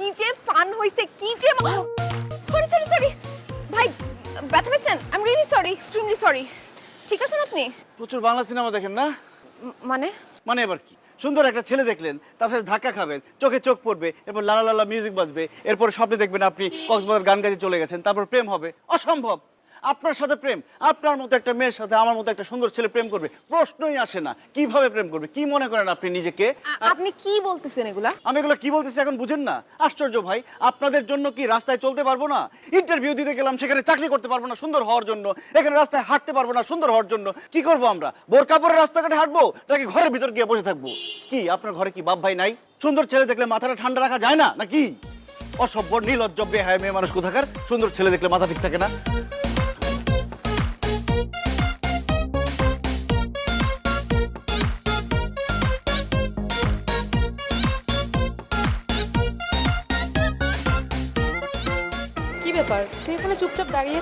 কি যে ফান হইছে, কি যে সরি সরি সরি ভাই, ব্যথা পেয়েছেন? I am really sorry, extremely sorry. ঠিক আছেন আপনি? প্রচুর বাংলা সিনেমা দেখেন না? মানে মানে এবার কি, সুন্দর একটা ছেলে দেখলেন, তার সাথে ধাক্কা খাবেন, চোখে চোখ পড়বে, এরপর লালা লালা মিউজিক বাজবে, এরপর স্বপ্নে দেখবেন আপনি কক্সবাজার গান গাইতে চলে গেছেন, তারপর প্রেম হবে। অসম্ভব। আপনার সাথে প্রেম, আপনার মতো একটা মেয়ের সাথে আমার মতো একটা সুন্দর ছেলে প্রেম করবে, প্রশ্নই আসে না। কিভাবে প্রেম করবে? কি মনে করেন আপনি নিজেকে? আপনি কি বলতেছেন এগুলা? আমি এগুলো কি বলতেছি এখন বুঝেন না? আশ্চর্য ভাই, আপনাদের জন্য কি রাস্তায় চলতে পারবো না? ইন্টারভিউ দিতে গেলাম, সেখানে চাকরি করতে পারবো না সুন্দর হওয়ার জন্য, এখানে রাস্তায় হাঁটতে পারবো না সুন্দর হওয়ার জন্য। কি করব আমরা? বোরকা পরে রাস্তাঘাটে হাঁটবো নাকি ঘরের ভিতর গিয়ে বসে থাকবো? কি আপনার ঘরে কি বাপ ভাই নাই? সুন্দর ছেলে দেখলে মাথাটা ঠান্ডা রাখা যায় না নাকি? অসভ্য নির্লজ্জ বেহায়া মেয়ে মানুষ কোথাকার, সুন্দর ছেলে দেখলে মাথা ঠিক থাকে না? কি ব্যাপার, তুই এখানে চুপচাপ দাঁড়িয়ে